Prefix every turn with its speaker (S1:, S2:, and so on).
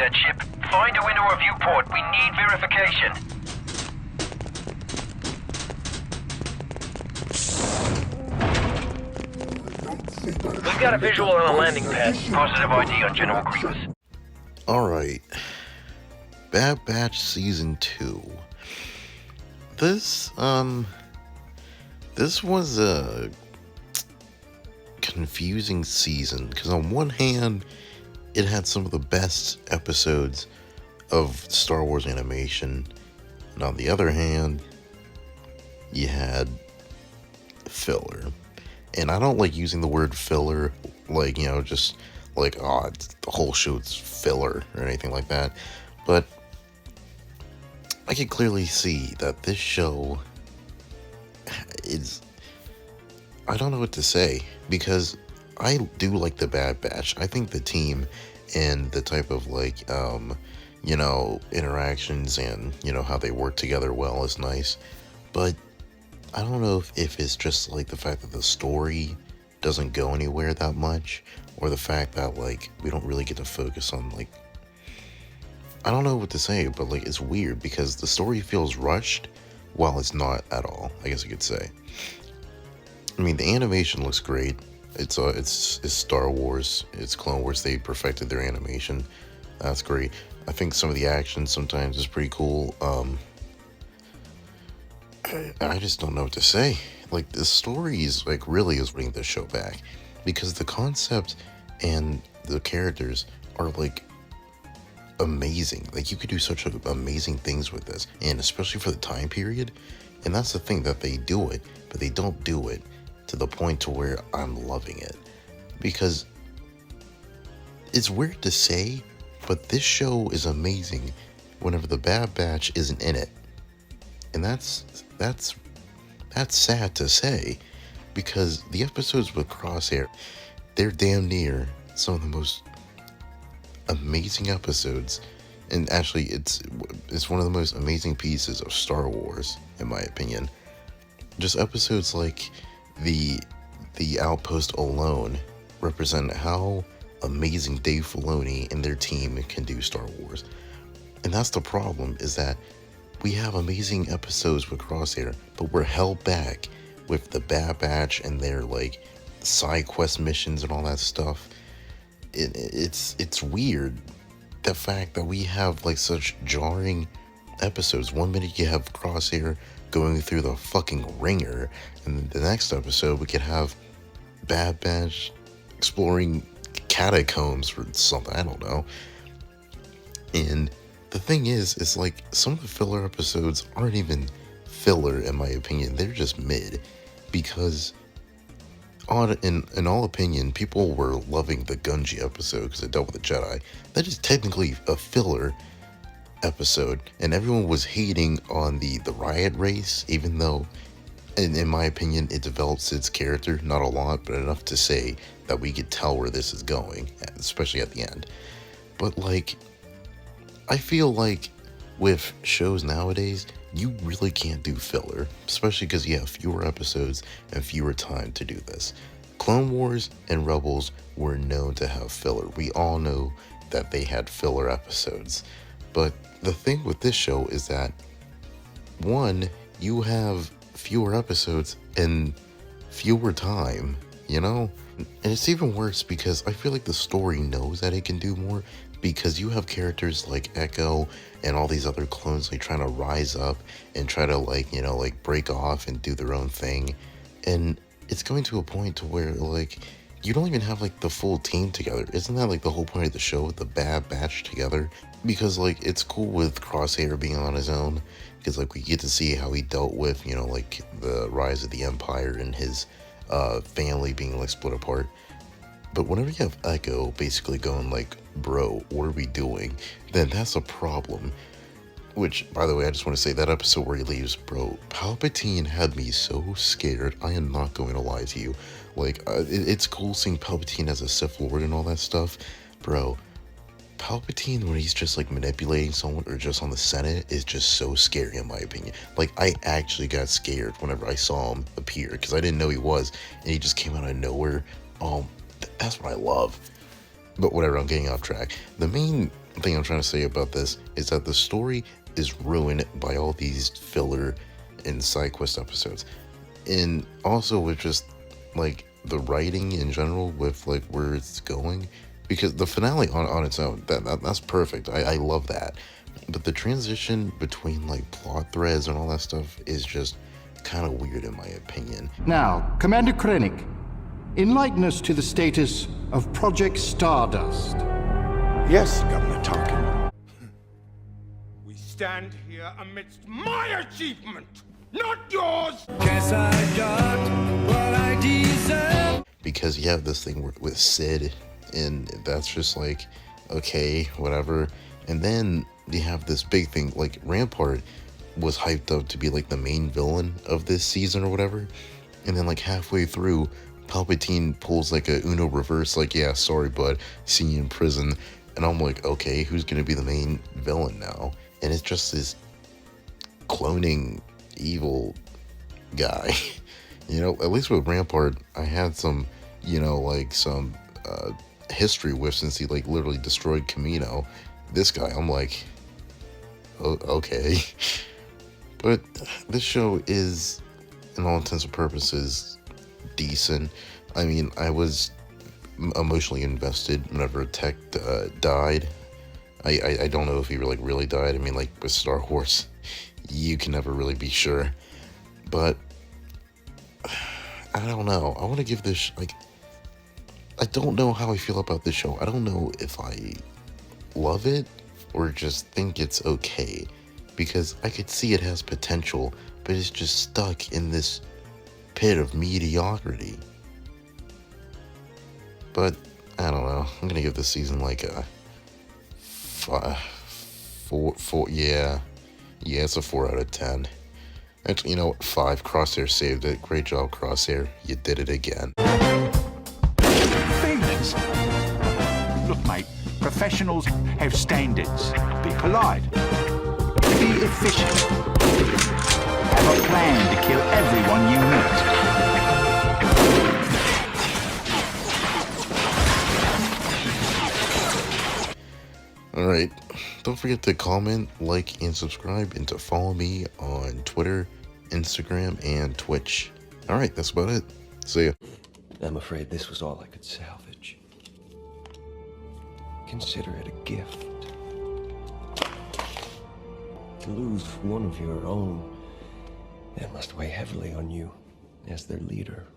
S1: that ship. Find a window or viewport. We need verification. We've got a visual on a landing pad. Positive ID on General Grievous.
S2: Alright. Bad Batch Season 2. This was a confusing season, because on one hand, it had some of the best episodes of Star Wars animation, and on the other hand, you had filler. And I don't like using the word filler, like, just like, oh, the whole show's filler or anything like that. But I can clearly see that this show is, I don't know what to say, because I do like the Bad Batch. I think the team and the type of interactions and, how they work together well is nice. But I don't know if it's just like the fact that the story doesn't go anywhere that much, or the fact that we don't really get to focus on I don't know what to say, but it's weird because the story feels rushed while it's not at all, I guess you could say. I mean, the animation looks great. It's Star Wars, it's Clone Wars. They perfected their animation. That's great. I think some of the action sometimes is pretty cool. I just don't know what to say. The story is really is bringing this show back, because the concept and the characters are amazing. You could do such amazing things with this, and especially for the time period. And that's the thing, that they do it, but they don't do it to the point to where I'm loving it, because it's weird to say, but this show is amazing whenever the Bad Batch isn't in it. And that's sad to say, because the episodes with Crosshair, they're damn near some of the most amazing episodes, and actually it's one of the most amazing pieces of Star Wars, in my opinion. Just episodes like the Outpost alone represent how amazing Dave Filoni and their team can do Star Wars. And that's the problem, is that we have amazing episodes with Crosshair, but we're held back with the Bad Batch and their side quest missions and all that stuff. It's weird, the fact that we have such jarring episodes. One minute you have Crosshair going through the fucking ringer, and the next episode we could have Bad Batch exploring catacombs or something, I don't know. And the thing is some of the filler episodes aren't even filler, in my opinion. They're just mid, because in all opinion, people were loving the Gunji episode because it dealt with the Jedi. That is technically a filler episode, and everyone was hating on the riot race, even though, in my opinion, it develops its character, not a lot, but enough to say that we could tell where this is going, especially at the end. But I feel with shows nowadays, you really can't do filler, especially because you have fewer episodes and fewer time to do this. Clone Wars and Rebels were known to have filler. We all know that they had filler episodes. But the thing with this show is that, one, you have fewer episodes and fewer time, And it's even worse because I feel the story knows that it can do more, because you have characters like Echo and all these other clones trying to rise up and try to break off and do their own thing. And it's going to a point to where you don't even have the full team together. Isn't that the whole point of the show, with the Bad Batch together? Because it's cool with Crosshair being on his own, because we get to see how he dealt with the rise of the Empire and his family being split apart. But whenever you have Echo basically going bro, what are we doing? Then that's a problem. Which, by the way, I just want to say, that episode where he leaves, bro, Palpatine had me so scared. I am not going to lie to you. It's cool seeing Palpatine as a Sith Lord and all that stuff. Bro, Palpatine, when he's just manipulating someone, or just on the Senate, is just so scary, in my opinion. I actually got scared whenever I saw him appear, because I didn't know he was, and he just came out of nowhere. That's what I love. But whatever, I'm getting off track. The main thing I'm trying to say about this is that the story is ruined by all these filler and side quest episodes. And also with just like the writing in general, with like where it's going, because the finale on its own, that's perfect. I love that. But the transition between like plot threads and all that stuff is just kind of weird in my opinion.
S3: Now, Commander Krennic, enlighten us to the status of Project Stardust.
S4: Yes, Governor Tarkin.
S5: We stand here amidst my achievement, not yours!
S6: Guess I got what I deserve.
S2: Because you have this thing with Sid, and that's just like, okay, whatever. And then you have this big thing, like Rampart was hyped up to be like the main villain of this season or whatever. And then like halfway through, Palpatine pulls like a Uno reverse, like, yeah, sorry, bud, see you in prison. And I'm like, okay, who's gonna be the main villain now? And it's just this cloning evil guy. You know, at least with Rampart, I had some, you know, like some history with, since he like literally destroyed Camino. This guy, I'm like, oh, okay. But this show is, in all intents and purposes, decent. I mean, I was emotionally invested whenever Tech died. I don't know if he really died. I mean, like with Star Wars, you can never really be sure. But I don't know. I want to give this, like, I don't know how I feel about this show. I don't know if I love it or just think it's okay, because I could see it has potential, but it's just stuck in this pit of mediocrity. But I don't know. I'm gonna give this season like a 4. Yeah, it's a 4 out of 10. Actually, you know what? 5. Crosshair saved it. Great job, Crosshair. You did it again.
S4: Feelings. Look, mate, professionals have standards. Be polite. Be efficient. Have a plan to kill everyone you meet.
S2: Alright, don't forget to comment, like, and subscribe, and to follow me on Twitter, Instagram, and Twitch. Alright, that's about it. See ya.
S7: I'm afraid this was all I could salvage. Consider it a gift. To lose one of your own, that must weigh heavily on you as their leader.